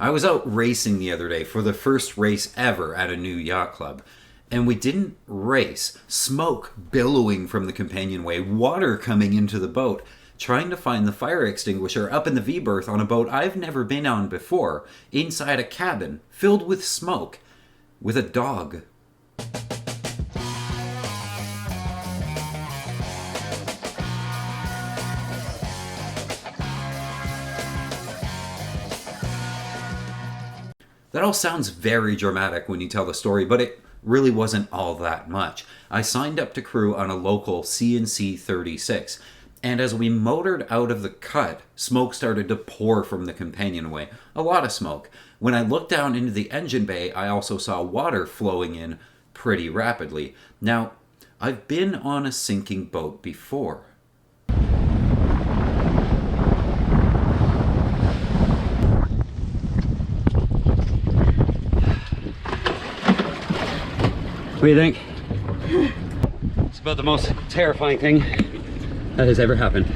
I was out racing the other day for the first race ever at a new yacht club. And we didn't race. Smoke billowing from the companionway, water coming into the boat, trying to find the fire extinguisher up in the V-berth on a boat I've never been on before, inside a cabin filled with smoke, with a dog. That all sounds very dramatic when you tell the story, but it really wasn't all that much. I signed up to crew on a local CNC 36, and as we motored out of the cut, smoke started to pour from the companionway. A lot of smoke. When I looked down into the engine bay, I also saw water flowing in pretty rapidly. Now, I've been on a sinking boat before. What do you think? It's about the most terrifying thing that has ever happened.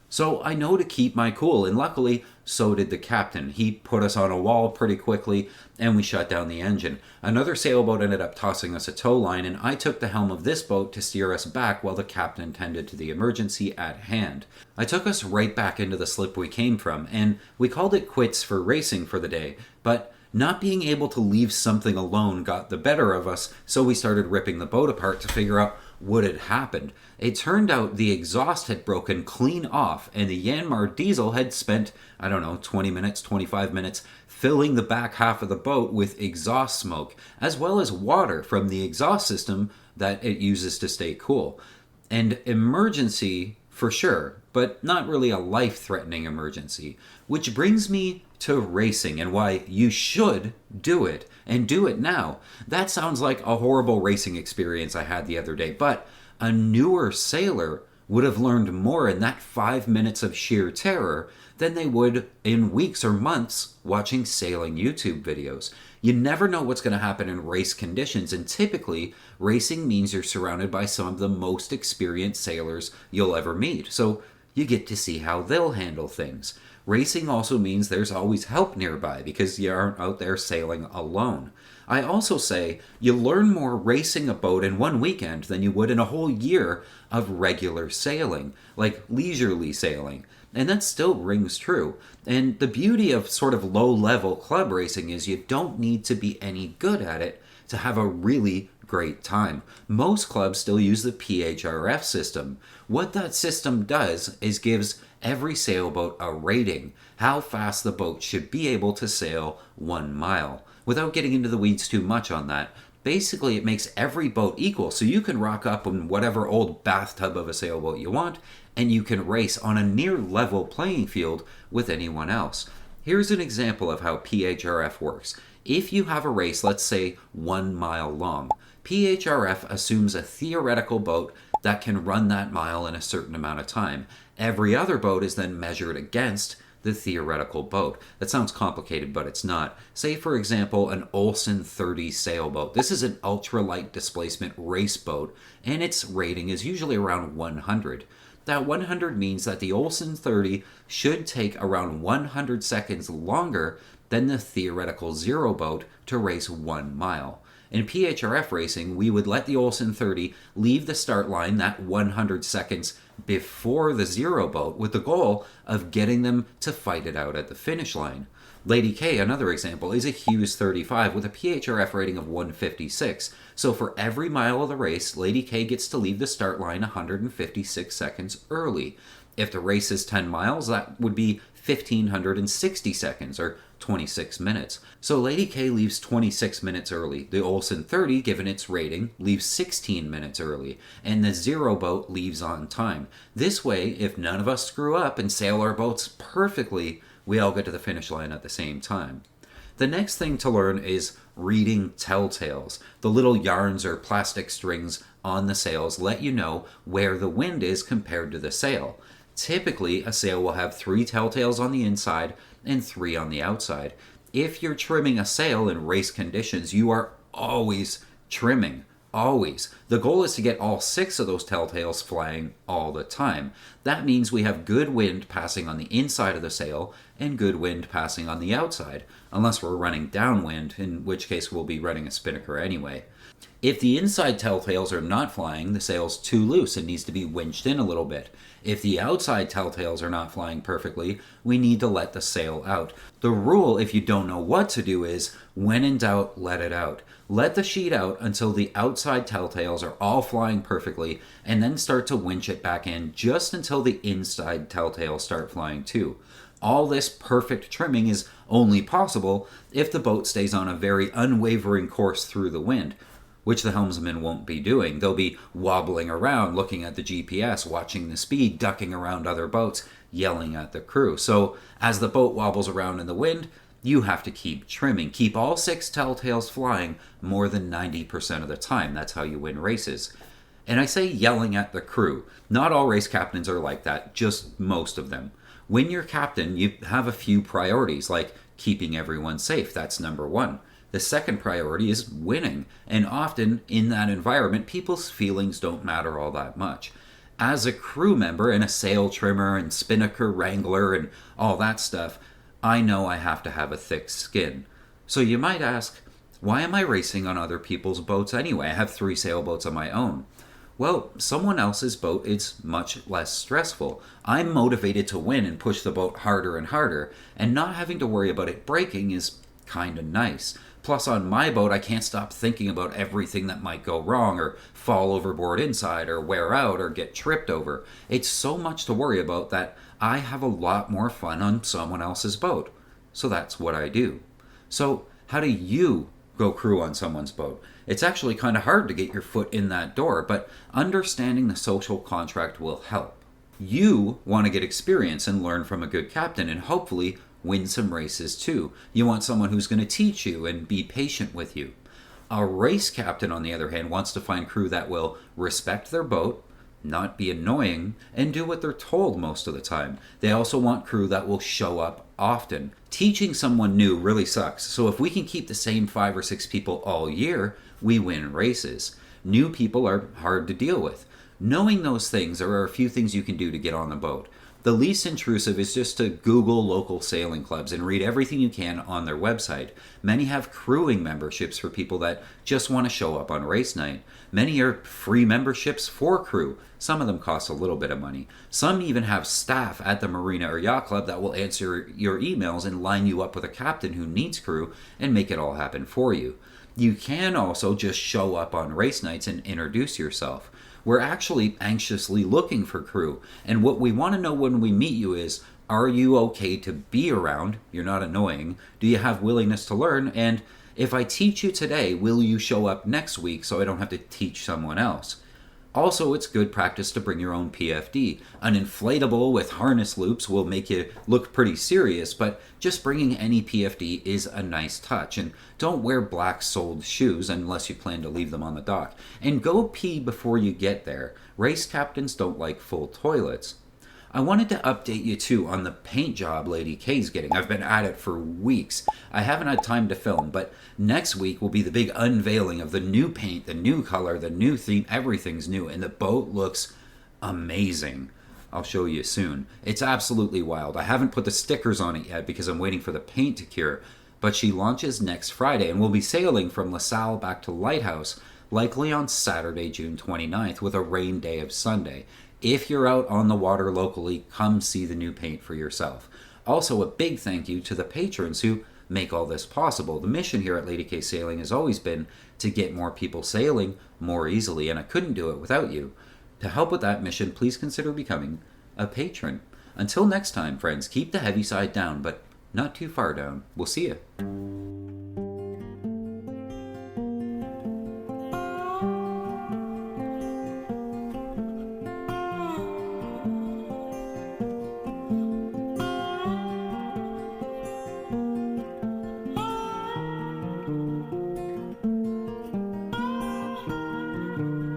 So I know to keep my cool, and luckily, so did the captain. He put us on a wall pretty quickly, and we shut down the engine. Another sailboat ended up tossing us a tow line, and I took the helm of this boat to steer us back while the captain tended to the emergency at hand. I took us right back into the slip we came from, and we called it quits for racing for the day, but not being able to leave something alone got the better of us, so we started ripping the boat apart to figure out what had happened. It turned out the exhaust had broken clean off, and the Yanmar diesel had spent, 20 minutes, 25 minutes, filling the back half of the boat with exhaust smoke, as well as water from the exhaust system that it uses to stay cool. And emergency for sure, but not really a life-threatening emergency. Which brings me to racing and why you should do it, and do it now. That sounds like a horrible racing experience I had the other day, but a newer sailor would have learned more in that 5 minutes of sheer terror than they would in weeks or months watching sailing YouTube videos. You never know what's going to happen in race conditions, and typically, racing means you're surrounded by some of the most experienced sailors you'll ever meet, so you get to see how they'll handle things. Racing also means there's always help nearby because you aren't out there sailing alone. I also say you learn more racing a boat in one weekend than you would in a whole year of regular sailing, like leisurely sailing. And that still rings true. And the beauty of sort of low-level club racing is you don't need to be any good at it to have a really great time. Most clubs still use the PHRF system. What that system does is gives every sailboat a rating, how fast the boat should be able to sail 1 mile. Without getting into the weeds too much on that, basically it makes every boat equal, so you can rock up in whatever old bathtub of a sailboat you want, and you can race on a near level playing field with anyone else. Here's an example of how PHRF works. If you have a race, let's say 1 mile long, PHRF assumes a theoretical boat that can run that mile in a certain amount of time. Every other boat is then measured against the theoretical boat. That sounds complicated, but it's not. Say, for example, an Olsen 30 sailboat. This is an ultralight displacement race boat, and its rating is usually around 100. That 100 means that the Olsen 30 should take around 100 seconds longer than the theoretical zero boat to race 1 mile. In PHRF racing, we would let the Olsen 30 leave the start line that 100 seconds before the zero boat with the goal of getting them to fight it out at the finish line. Lady K, another example, is a Hughes 35 with a PHRF rating of 156. So for every mile of the race, Lady K gets to leave the start line 156 seconds early. If the race is 10 miles, that would be 1,560 seconds, or 26 minutes. So Lady K leaves 26 minutes early. The Olsen 30, given its rating, leaves 16 minutes early. And the zero boat leaves on time. This way, if none of us screw up and sail our boats perfectly, we all get to the finish line at the same time. The next thing to learn is reading telltales. The little yarns or plastic strings on the sails let you know where the wind is compared to the sail. Typically, a sail will have 3 telltales on the inside and 3 on the outside. If you're trimming a sail in race conditions, you are always trimming. Always. The goal is to get all 6 of those telltales flying all the time. That means we have good wind passing on the inside of the sail and good wind passing on the outside, unless we're running downwind, in which case we'll be running a spinnaker anyway. If the inside telltales are not flying, the sail's too loose and needs to be winched in a little bit. If the outside telltales are not flying perfectly, we need to let the sail out. The rule, if you don't know what to do, is when in doubt, let it out. Let the sheet out until the outside telltales are all flying perfectly, and then start to winch it back in just until the inside telltales start flying too. All this perfect trimming is only possible if the boat stays on a very unwavering course through the wind, which the helmsman won't be doing. They'll be wobbling around, looking at the GPS, watching the speed, ducking around other boats, yelling at the crew. So as the boat wobbles around in the wind, you have to keep trimming. Keep all 6 telltales flying more than 90% of the time. That's how you win races. And I say yelling at the crew. Not all race captains are like that, just most of them. When you're captain, you have a few priorities, like keeping everyone safe. That's number 1. The second priority is winning, and often in that environment, people's feelings don't matter all that much. As a crew member and a sail trimmer and spinnaker wrangler and all that stuff, I know I have to have a thick skin. So you might ask, why am I racing on other people's boats anyway? I have 3 sailboats of my own. Well, someone else's boat is much less stressful. I'm motivated to win and push the boat harder and harder, and not having to worry about it breaking is kind of nice. Plus, on my boat, I can't stop thinking about everything that might go wrong or fall overboard inside or wear out or get tripped over. It's so much to worry about that I have a lot more fun on someone else's boat. So that's what I do. So how do you go crew on someone's boat? It's actually kind of hard to get your foot in that door, but understanding the social contract will help. You want to get experience and learn from a good captain and hopefully win some races too. You want someone who's going to teach you and be patient with you. A race captain, on the other hand, wants to find crew that will respect their boat, not be annoying, and do what they're told most of the time. They also want crew that will show up often. Teaching someone new really sucks, so if we can keep the same 5 or 6 people all year, we win races. New people are hard to deal with. Knowing those things, there are a few things you can do to get on the boat. The least intrusive is just to Google local sailing clubs and read everything you can on their website. Many have crewing memberships for people that just want to show up on race night. Many are free memberships for crew. Some of them cost a little bit of money. Some even have staff at the marina or yacht club that will answer your emails and line you up with a captain who needs crew and make it all happen for you. You can also just show up on race nights and introduce yourself. We're actually anxiously looking for crew, and what we want to know when we meet you is, are you okay to be around? You're not annoying. Do you have willingness to learn? And if I teach you today, will you show up next week so I don't have to teach someone else? Also, it's good practice to bring your own PFD. An inflatable with harness loops will make you look pretty serious, but just bringing any PFD is a nice touch. And don't wear black-soled shoes unless you plan to leave them on the dock. And go pee before you get there. Race captains don't like full toilets. I wanted to update you too on the paint job Lady K's getting. I've been at it for weeks. I haven't had time to film, but next week will be the big unveiling of the new paint, the new color, the new theme. Everything's new, and the boat looks amazing. I'll show you soon. It's absolutely wild. I haven't put the stickers on it yet because I'm waiting for the paint to cure, but she launches next Friday, and we'll be sailing from LaSalle back to Lighthouse, likely on Saturday, June 29th, with a rain day of Sunday. If you're out on the water locally, come see the new paint for yourself. Also, a big thank you to the patrons who make all this possible. The mission here at Lady K Sailing has always been to get more people sailing more easily, and I couldn't do it without you. To help with that mission, please consider becoming a patron. Until next time, friends, keep the heavy side down, but not too far down. We'll see you.